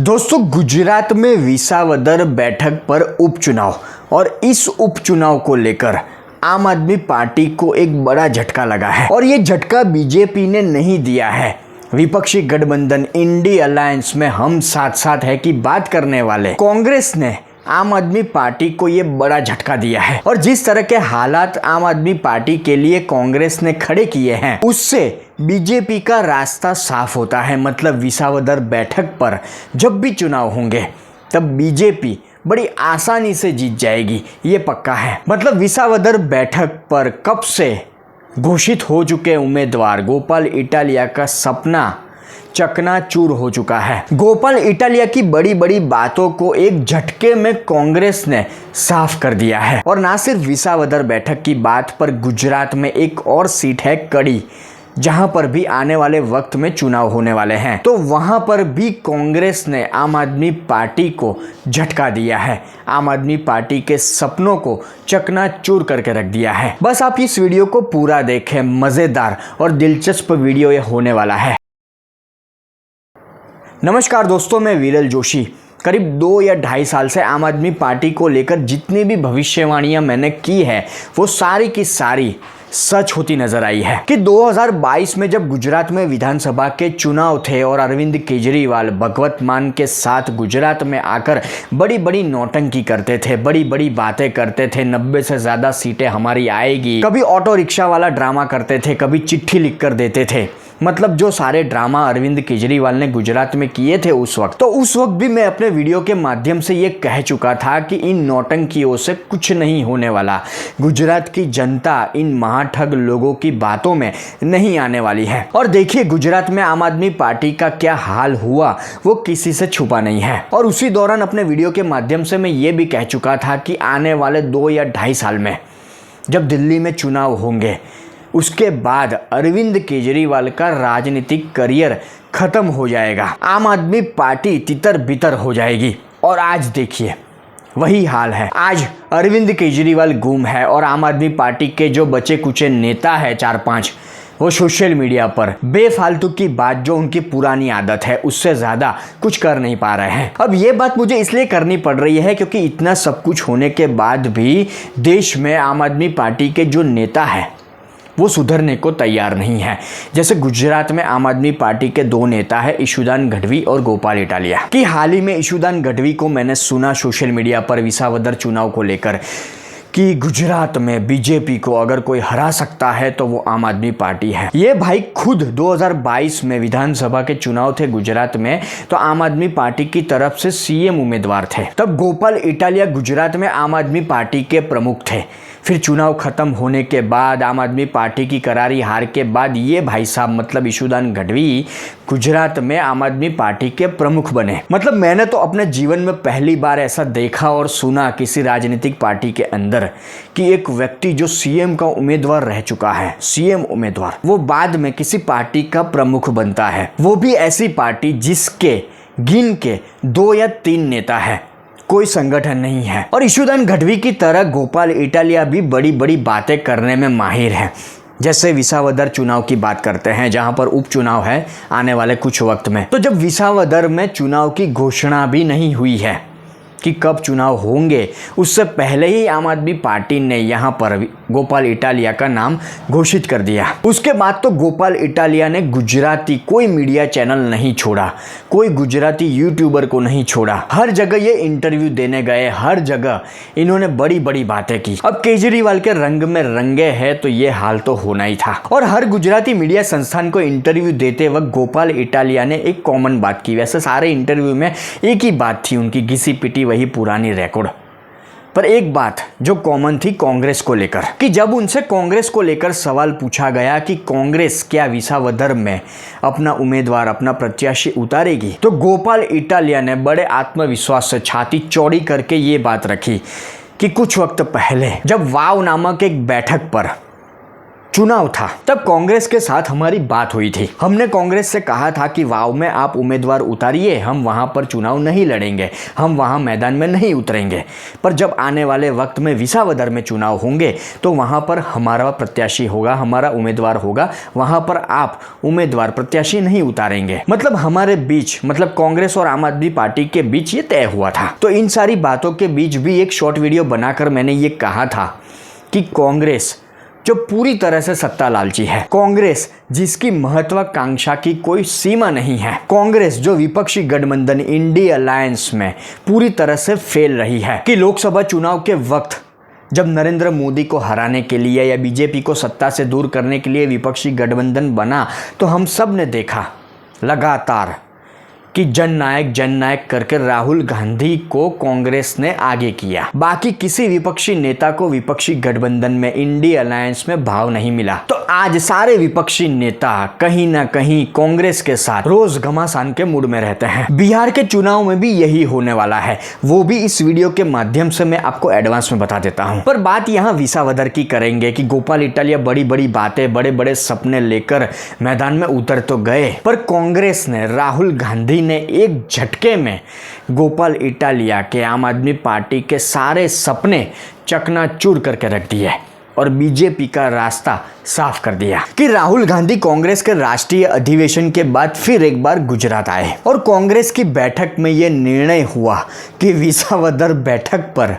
दोस्तों, गुजरात में विसावदर बैठक पर उपचुनाव और इस उपचुनाव को लेकर आम आदमी पार्टी को एक बड़ा झटका लगा है। और ये झटका बीजेपी ने नहीं दिया है। विपक्षी गठबंधन इंडी अलायंस में हम साथ साथ है कि बात करने वाले कांग्रेस ने आम आदमी पार्टी को ये बड़ा झटका दिया है। और जिस तरह के हालात आम आदमी पार्टी के लिए कांग्रेस ने खड़े किए हैं, उससे बीजेपी का रास्ता साफ होता है। मतलब विसावदर बैठक पर जब भी चुनाव होंगे तब बीजेपी बड़ी आसानी से जीत जाएगी, ये पक्का है। मतलब विसावदर बैठक पर कब से घोषित हो चुके उम्मीदवार गोपाल इटालिया का सपना चकनाचूर हो चुका है। गोपाल इटालिया की बड़ी बड़ी बातों को एक झटके में कांग्रेस ने साफ कर दिया है। और ना सिर्फ विसावदर बैठक की बात पर, गुजरात में एक और सीट है कड़ी, जहां पर भी आने वाले वक्त में चुनाव होने वाले हैं। तो वहां पर भी कांग्रेस ने आम आदमी पार्टी को झटका दिया है, आम आदमी पार्टी के सपनों को चकनाचूर करके रख दिया है। बस आप इस वीडियो को पूरा देखें, मजेदार और दिलचस्प वीडियो ये होने वाला है। नमस्कार दोस्तों, मैं विरल जोशी। करीब 2 या 2.5 साल से आम आदमी पार्टी को लेकर जितनी भी भविष्यवाणियां मैंने की है वो सारी की सारी सच होती नजर आई है। कि 2022 में जब गुजरात में विधानसभा के चुनाव थे और अरविंद केजरीवाल भगवत मान के साथ गुजरात में आकर बड़ी बड़ी नौटंकी करते थे, बड़ी बड़ी बातें करते थे, 90 से ज़्यादा सीटें हमारी आएगी, कभी ऑटो रिक्शा वाला ड्रामा करते थे, कभी चिट्ठी लिख कर देते थे। मतलब जो सारे ड्रामा अरविंद केजरीवाल ने गुजरात में किए थे उस वक्त भी मैं अपने वीडियो के माध्यम से ये कह चुका था कि इन नौटंकियों से कुछ नहीं होने वाला। गुजरात की जनता इन महाठग लोगों की बातों में नहीं आने वाली है। और देखिए गुजरात में आम आदमी पार्टी का क्या हाल हुआ वो किसी से छुपा नहीं है। और उसी दौरान अपने वीडियो के माध्यम से मैं ये भी कह चुका था कि आने वाले 2 या 2.5 साल में जब दिल्ली में चुनाव होंगे उसके बाद अरविंद केजरीवाल का राजनीतिक करियर खत्म हो जाएगा, आम आदमी पार्टी तितर बितर हो जाएगी। और आज देखिए वही हाल है। आज अरविंद केजरीवाल गुम है और आम आदमी पार्टी के जो बचे कुचे नेता है 4-5, वो सोशल मीडिया पर बेफालतू की बात, जो उनकी पुरानी आदत है, उससे ज़्यादा कुछ कर नहीं पा रहे हैं। अब ये बात मुझे इसलिए करनी पड़ रही है क्योंकि इतना सब कुछ होने के बाद भी देश में आम आदमी पार्टी के जो नेता है वो सुधरने को तैयार नहीं है। जैसे गुजरात में आम आदमी पार्टी के 2 नेता है, इशुदान गढ़वी और गोपाल इटालिया। कि हाल ही में इशुदान गढ़वी को मैंने सुना सोशल मीडिया पर विसावदर चुनाव को लेकर कि गुजरात में बीजेपी को अगर कोई हरा सकता है तो वो आम आदमी पार्टी है। ये भाई खुद 2022 में विधानसभा के चुनाव थे गुजरात में, तो आम आदमी पार्टी की तरफ से सीएम उम्मीदवार थे। तब गोपाल इटालिया गुजरात में आम आदमी पार्टी के प्रमुख थे। फिर चुनाव खत्म होने के बाद, आम आदमी पार्टी की करारी हार के बाद, ये भाई साहब मतलब इशुदान गढ़वी गुजरात में आम आदमी पार्टी के प्रमुख बने। मतलब मैंने तो अपने जीवन में पहली बार ऐसा देखा और सुना किसी राजनीतिक पार्टी के अंदर कि एक व्यक्ति जो सीएम का उम्मीदवार रह चुका है, सीएम उम्मीदवार, वो बाद में किसी पार्टी का प्रमुख बनता है। वो भी ऐसी पार्टी जिसके गिन के 2 या 3 नेता है, कोई संगठन नहीं है। और इशुदान गढ़वी की तरह गोपाल इटालिया भी बड़ी बड़ी बातें करने में माहिर है। जैसे विसावदर चुनाव की बात करते हैं, जहां पर उपचुनाव है आने वाले कुछ वक्त में। तो जब विसावदर में चुनाव की घोषणा भी नहीं हुई है कि कब चुनाव होंगे, उससे पहले ही आम आदमी पार्टी ने यहाँ पर गोपाल इटालिया का नाम घोषित कर दिया। उसके बाद तो गोपाल इटालिया ने गुजराती कोई मीडिया चैनल नहीं छोड़ा, कोई गुजराती यूट्यूबर को नहीं छोड़ा। हर जगह ये इंटरव्यू देने गए, हर जगह इन्होंने बड़ी बड़ी बातें की। अब केजरीवाल के रंग में रंगे हैं तो ये हाल तो होना ही था। और हर गुजराती मीडिया संस्थान को इंटरव्यू देते वक्त गोपाल इटालिया ने एक कॉमन बात की। वैसे सारे इंटरव्यू में एक ही बात थी उनकी, घिसी पिटी वही पुरानी रिकॉर्ड, पर एक बात जो कॉमन थी कांग्रेस को लेकर, कि जब उनसे कांग्रेस को लेकर सवाल पूछा गया कि कांग्रेस क्या विसावदर में अपना उम्मीदवार, अपना प्रत्याशी उतारेगी, तो गोपाल इटालिया ने बड़े आत्मविश्वास से छाती चौड़ी करके ये बात रखी कि कुछ वक्त पहले जब वाव नामक एक बैठक पर चुनाव था तब कांग्रेस के साथ हमारी बात हुई थी। हमने कांग्रेस से कहा था कि वाव में आप उम्मीदवार उतारिए, हम वहां पर चुनाव नहीं लड़ेंगे, हम वहां मैदान में नहीं उतरेंगे। पर जब आने वाले वक्त में विसावदर में चुनाव होंगे तो वहां पर हमारा प्रत्याशी होगा, हमारा उम्मीदवार होगा, वहां पर आप उम्मीदवार प्रत्याशी नहीं उतारेंगे। मतलब हमारे बीच, मतलब कांग्रेस और आम आदमी पार्टी के बीच ये तय हुआ था। तो इन सारी बातों के बीच भी एक शॉर्ट वीडियो बनाकर मैंने ये कहा था कि कांग्रेस जो पूरी तरह से सत्ता लालची है, कांग्रेस जिसकी महत्वाकांक्षा की कोई सीमा नहीं है, कांग्रेस जो विपक्षी गठबंधन इंडिया अलायंस में पूरी तरह से फेल रही है, कि लोकसभा चुनाव के वक्त जब नरेंद्र मोदी को हराने के लिए या बीजेपी को सत्ता से दूर करने के लिए विपक्षी गठबंधन बना तो हम सब ने देखा लगातार कि जननायक करके राहुल गांधी को कांग्रेस ने आगे किया। बाकी किसी विपक्षी नेता को विपक्षी गठबंधन में इंडिया अलायंस में भाव नहीं मिला। तो आज सारे विपक्षी नेता कहीं ना कहीं कांग्रेस के साथ रोज घमासान के मूड में रहते हैं। बिहार के चुनाव में भी यही होने वाला है, वो भी इस वीडियो के माध्यम से मैं आपको एडवांस में बता देता हूँ। पर बात यहाँ विसावदर की करेंगे कि गोपाल इटालिया बड़ी बड़ी बातें, बड़े बड़े सपने लेकर मैदान में उतर तो गए, पर कांग्रेस ने, राहुल गांधी ने एक झटके में गोपाल इटालिया के आम आदमी पार्टी के सारे सपने चकनाचूर करके रख दिए और बीजेपी का रास्ता साफ कर दिया। कि राहुल गांधी कांग्रेस के राष्ट्रीय अधिवेशन के बाद फिर एक बार गुजरात आए और कांग्रेस की बैठक में यह निर्णय हुआ कि विसावदर बैठक पर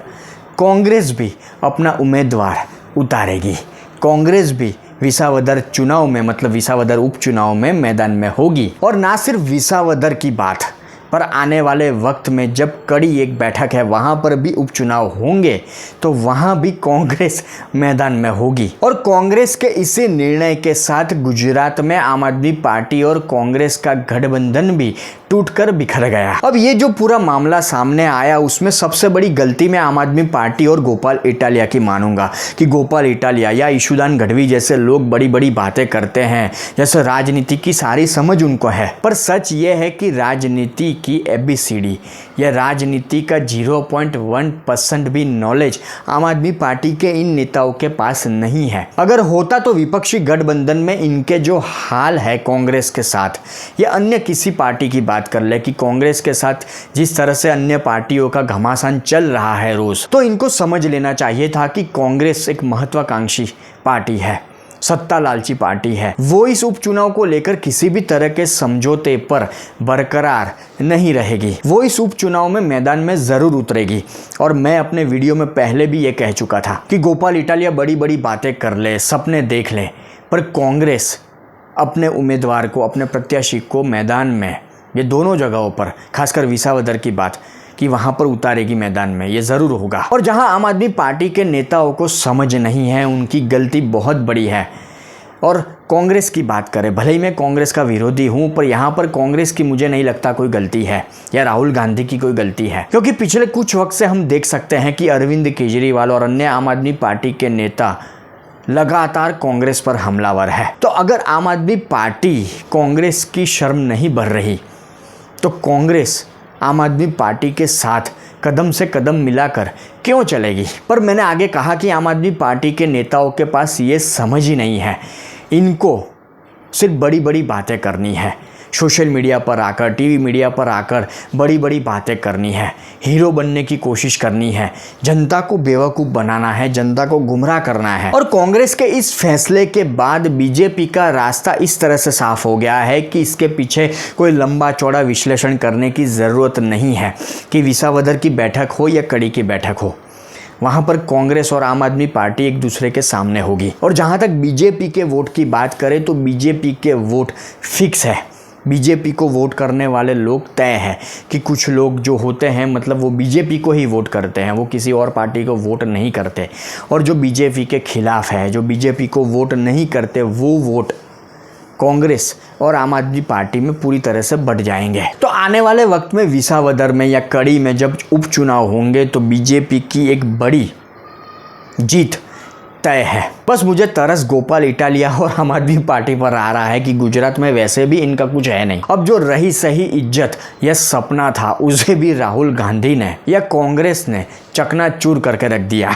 कांग्रेस भी अपना उम्मीदवार उतारेगी, कांग्रेस भी विसावदर चुनाव में, मतलब विसावदर उपचुनाव में मैदान में होगी। और ना सिर्फ विसावदर की बात, पर आने वाले वक्त में जब कड़ी एक बैठक है वहां पर भी उपचुनाव होंगे तो वहां भी कांग्रेस मैदान में होगी। और कांग्रेस के इसी निर्णय के साथ गुजरात में आम आदमी पार्टी और कांग्रेस का गठबंधन भी टूटकर बिखर गया। अब ये जो पूरा मामला सामने आया उसमें सबसे बड़ी गलती मैं आम आदमी पार्टी और गोपाल इटालिया की मानूंगा कि गोपाल इटालिया या ईशुदान गढ़वी जैसे लोग बड़ी बड़ी बातें करते हैं जैसे राजनीति की सारी समझ उनको है, पर सच ये है कि राजनीति की ABCD या राजनीति का 0.1% भी नॉलेज आम आदमी पार्टी के इन नेताओं के पास नहीं है। अगर होता तो विपक्षी गठबंधन में इनके जो हाल है कांग्रेस के साथ या अन्य किसी पार्टी की बात कर ले कि कांग्रेस के साथ जिस तरह से अन्य पार्टियों का घमासान चल रहा है रोज, तो इनको समझ लेना चाहिए था कि कांग्रेस एक महत्वाकांक्षी पार्टी है, सत्ता लालची पार्टी है। वो इस उपचुनाव को लेकर किसी भी तरह के समझौते पर बरकरार नहीं रहेगी। वो इस उपचुनाव में मैदान में जरूर उतरेगी। और मैं अपने वीडियो में पहले भी ये कह चुका था कि गोपाल इटालिया बड़ी बड़ी बातें कर ले, सपने देख ले, पर कांग्रेस अपने उम्मीदवार को, अपने प्रत्याशी को मैदान में, ये दोनों जगहों पर, खासकर विसावदर की बात कि वहां पर उतारेगी मैदान में, ये जरूर होगा। और जहां आम आदमी पार्टी के नेताओं को समझ नहीं है, उनकी गलती बहुत बड़ी है। और कांग्रेस की बात करें, भले ही मैं कांग्रेस का विरोधी हूं, पर यहाँ पर कांग्रेस की मुझे नहीं लगता कोई गलती है या राहुल गांधी की कोई गलती है, क्योंकि पिछले कुछ वक्त से हम देख सकते हैं कि अरविंद केजरीवाल और अन्य आम आदमी पार्टी के नेता लगातार कांग्रेस पर हमलावर है। तो अगर आम आदमी पार्टी कांग्रेस की शर्म नहीं भर रही तो कांग्रेस आम आदमी पार्टी के साथ कदम से कदम मिलाकर क्यों चलेगी। पर मैंने आगे कहा कि आम आदमी पार्टी के नेताओं के पास ये समझ ही नहीं है, इनको सिर्फ बड़ी बड़ी बातें करनी है, सोशल मीडिया पर आकर, टीवी मीडिया पर आकर बड़ी बड़ी बातें करनी है, हीरो बनने की कोशिश करनी है, जनता को बेवकूफ़ बनाना है, जनता को गुमराह करना है। और कांग्रेस के इस फैसले के बाद बीजेपी का रास्ता इस तरह से साफ हो गया है कि इसके पीछे कोई लंबा चौड़ा विश्लेषण करने की ज़रूरत नहीं है कि विसावदर की बैठक हो या कड़ी की बैठक हो, वहाँ पर कांग्रेस और आम आदमी पार्टी एक दूसरे के सामने होगी। और जहाँ तक बीजेपी के वोट की बात करें तो बीजेपी के वोट फिक्स है, बीजेपी को वोट करने वाले लोग तय है कि कुछ लोग जो होते हैं, मतलब वो बीजेपी को ही वोट करते हैं, वो किसी और पार्टी को वोट नहीं करते। और जो बीजेपी के खिलाफ है, जो बीजेपी को वोट नहीं करते, वो वोट कांग्रेस और आम आदमी पार्टी में पूरी तरह से बढ़ जाएंगे। तो आने वाले वक्त में विसावदर में या कड़ी में जब उपचुनाव होंगे तो बीजेपी की एक बड़ी जीत तय है। बस मुझे तरस गोपाल इटालिया और आम आदमी पार्टी पर आ रहा है कि गुजरात में वैसे भी इनका कुछ है नहीं। अब जो रही सही इज्जत या सपना था उसे भी राहुल गांधी ने या कांग्रेस ने चकनाचूर करके रख दिया।